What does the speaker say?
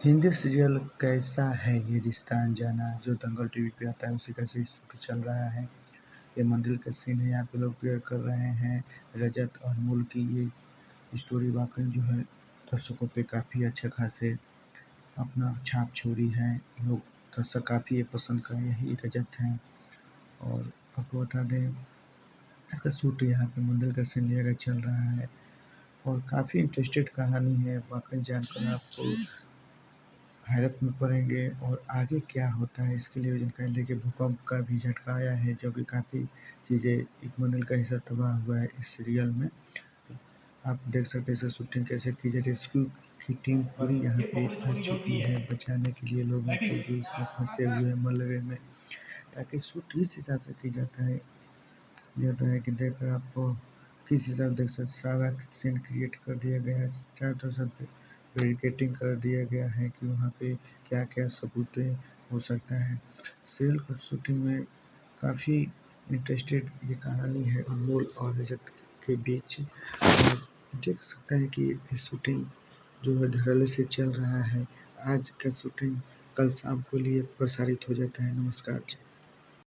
Hindi serial कैसा है ये रिश्ता अनजाना जो दंगल टीवी पे आता है उसी का से शूट चल रहा है। ये मंदिर का सीन है, यहाँ पे लोग प्रेयर कर रहे हैं। रजत और अनमोल की ये स्टोरी वाकई जो है दर्शकों पे काफ़ी अच्छा खासे अपना छाप छोड़ी है। लोग दर्शक काफ़ी ये पसंद कर यही रजत हैं। और आपको बता दें इसका शूट यहाँ पे मंदिर का सीन लिया गया चल रहा है और काफ़ी इंटरेस्टेड कहानी है। वाकई जानकर आपको हैरत में पड़ेंगे और आगे क्या होता है इसके लिए जानकारी लेके भूकंप का भी झटका आया है जो कि काफ़ी चीज़ें एक मंजिल का हिस्सा तबाह हुआ है इस सीरियल में। आप देख सकते हैं इसे शूटिंग कैसे की जाए। रेस्क्यू की टीम पूरी यहाँ पे आ चुकी है बचाने के लिए लोगों को जो इसमें फंसे हुए हैं मलबे में, ताकि शूट इस हिसाब से की जाता है कि देखकर आप किस हिसाब से देख सकते सारा सीन क्रिएट कर दिया गया है। चारों तरफ से बैरिकेडिंग कर दिया गया है कि वहाँ पे क्या-क्या सबूत हो सकता है। सीरियल की शूटिंग में काफ़ी इंटरेस्टेड ये कहानी है अनमोल और रजत के बीच। और देख सकते हैं कि ये शूटिंग जो है धड़ल्ले से चल रहा है। आज का शूटिंग कल शाम को लिए प्रसारित हो जाता है। नमस्कार जी।